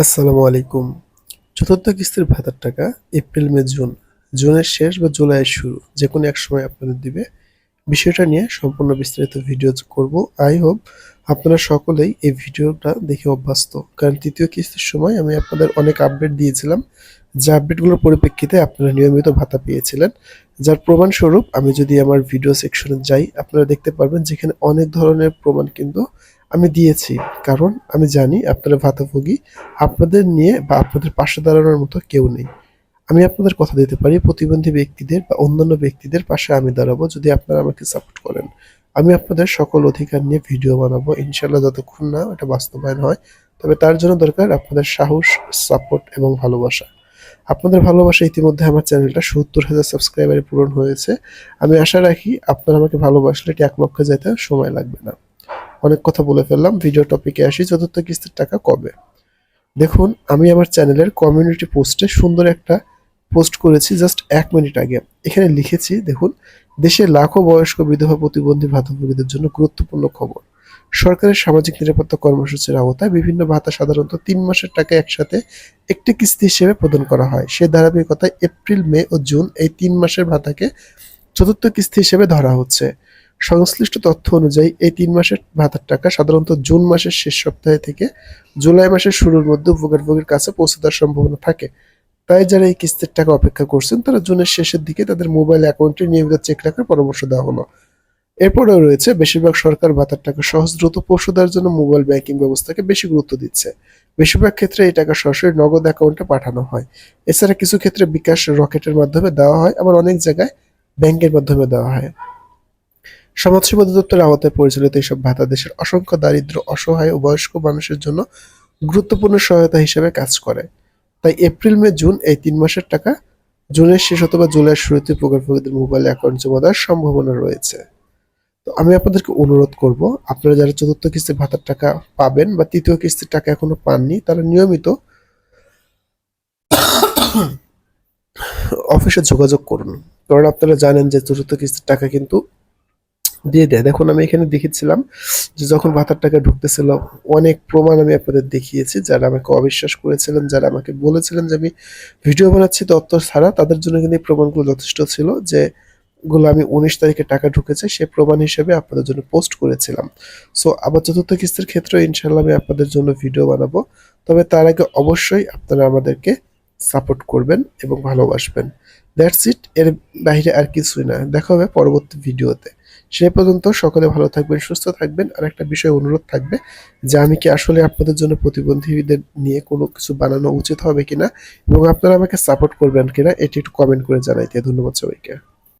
আসসালামু আলাইকুম। চতুর্থ কিস্তির ভাতার টাকা এপ্রিল, মে, জুন। জুনের শেষ বা জুলাইয়ের শুরু যেকোনো এক সময় আপনাদের দিবে। বিষয়টা নিয়ে সম্পূর্ণ বিস্তারিত ভিডিও করব। আই হোপ আপনারা সকলেই এই ভিডিওটা দেখে অভ্যস্ত, কারণ তৃতীয় কিস্তির সময় আমি আপনাদের অনেক আপডেট দিয়েছিলাম, যে আপডেটগুলোর পরিপ্রেক্ষিতে আপনারা নিয়মিত ভাতা পেয়েছিলেন। যার প্রমাণস্বরূপ আমি যদি আমার ভিডিও সেকশনে যাই, আপনারা দেখতে পারবেন যেখানে অনেক ধরনের প্রমাণ কিন্তু আমি দিয়েছি। কারণ আমি জানি আপনারা ভাতাভোগী, আপনাদের নিয়ে বা আপনাদের পাশে দাঁড়ানোর মতো কেউ নেই। আমি আপনাদের কথা দিতে পারি, প্রতিবন্ধী ব্যক্তিদের বা অন্যান্য ব্যক্তিদের পাশে আমি দাঁড়াবো যদি আপনারা আমাকে সাপোর্ট করেন। আমি আপনাদের সকল অধিকার নিয়ে ভিডিও বানাবো ইনশাল্লাহ, যতক্ষণ না এটা বাস্তবায়ন হয়। তবে তার জন্য দরকার আপনাদের সাহস, সাপোর্ট এবং ভালোবাসা। আপনাদের ভালোবাসা ইতিমধ্যে আমার চ্যানেলটা ৭০,০০০ সাবস্ক্রাইবারে পূরণ হয়েছে। আমি আশা রাখি আপনারা আমাকে ভালোবাসলে এটি ১ লক্ষে যেতে সময় লাগবে না। অনেক কথা বলে ফেললাম, ভিডিও টপিকে আসি। চতুর্থ কিস্তির টাকা কবে? দেখুন, আমি আমার চ্যানেলের কমিউনিটি পোস্টে সুন্দর একটা পোস্ট করেছি জাস্ট ১ মিনিট আগে। এখানে লিখেছি, দেখুন, দেশের লাখো বয়স্ক বিধবা প্রতিবন্ধী ভাতাভোগীদের জন্য গুরুত্বপূর্ণ খবর। সরকারের সামাজিক নিরাপত্তা কর্মসূচির আওতায় বিভিন্ন ভাতা সাধারণত ৩ মাসের টাকা একসাথে একটি কিস্তি হিসেবে প্রদান করা হয়। সে ধারাবাহিকতায় এপ্রিল, মে ও জুন এই ৩ মাসের ভাতাকে চতুর্থ কিস্তি হিসেবে ধরা হচ্ছে। সংশ্লিষ্ট তথ্য অনুযায়ী এই ৩ মাসের ভাতার টাকা সাধারণত জুন মাসের শেষ সপ্তাহে থেকে জুলাই মাসের শুরুর মধ্যে উপভোগের কাছে পৌঁছে দেওয়ার সম্ভাবনা থাকে। তাই যারা এই কিস্তির টাকা অপেক্ষা করছেন তারা জুনের শেষের দিকে তাদের মোবাইল অ্যাকাউন্টে নিয়মিত চেক রাখার পরামর্শ দেওয়া হলো। এরপরেও রয়েছে, বেশিরভাগ সরকার ভাতার টাকা সহজ দ্রুত পৌঁছে দেওয়ার জন্য মোবাইল ব্যাংকিং ব্যবস্থাকে বেশি গুরুত্ব দিচ্ছে। বেশিরভাগ ক্ষেত্রে এই টাকা সরাসরি নগদ অ্যাকাউন্টে পাঠানো হয়। এছাড়া কিছু ক্ষেত্রে বিকাশ, রকেটের মাধ্যমে দেওয়া হয়, আবার অনেক জায়গায় ব্যাংকের মাধ্যমে দেওয়া হয়। সমাজসেবা অধিদপ্তরের আওতায় পরিচালিত এসব ভাতা দেশের অসংখ্য দারিদ্র, অসহায় ও বয়স্ক মানুষের জন্য গুরুত্বপূর্ণ সহায়তা হিসেবে কাজ করে। তাই এপ্রিল, মে, জুন এই ৩ মাসের টাকা জুনের শেষ অথবা জুলাইয়ের শুরুতে উপভোগীদের মোবাইল অ্যাকাউন্ট জমা দেওয়ার সম্ভাবনা রয়েছে। তো আমি আপনাদেরকে অনুরোধ করব, আপনারা যারা চতুর্থ কিস্তির ভাতার টাকা পাবেন বা তৃতীয় কিস্তির টাকা এখনো পাননি, তারা নিয়মিত অফিসে যোগাযোগ করুন। কারণ আপনারা জানেন যে চতুর্থ কিস্তির টাকা কিন্তু দিয়ে দেয়। দেখুন, আমি এখানে দেখেছিলাম যে যখন ভাতার টাকা ঢুকতেছিল, অনেক প্রমাণ আমি আপনাদের দেখিয়েছি। যারা আমাকে অবিশ্বাস করেছিলেন, যারা আমাকে বলেছিলেন যে আমি ভিডিও বানাচ্ছি তথ্য ছাড়া, তাদের জন্য কিন্তু এই প্রমাণগুলো যথেষ্ট ছিল। যে গুলো আমি ১৯ তারিখে টাকা ঢুকেছে সে প্রমাণ হিসেবে আপনাদের জন্য পোস্ট করেছিলাম। সো আবার চতুর্থ কিস্তির ক্ষেত্রে ইনশাল্লাহ আমি আপনাদের জন্য ভিডিও বানাবো। তবে তার আগে অবশ্যই আপনারা আমাদেরকে সাপোর্ট করবেন এবং ভালোবাসবেন। That's it. এর বাইরে আর কিছুই না। দেখা হবে পরবর্তী ভিডিওতে। সে পর্যন্ত সকলে ভালো থাকবেন, সুস্থ থাকবেন। আর একটা বিষয় অনুরোধ থাকবে, যে আমি কি আসলে আপনাদের জন্য প্রতিবন্ধীদের নিয়ে কোনো কিছু বানানো উচিত হবে কিনা এবং আপনারা আমাকে সাপোর্ট করবেন কিনা, এটি একটু কমেন্ট করে জানাইতে। ধন্যবাদ সবাইকে।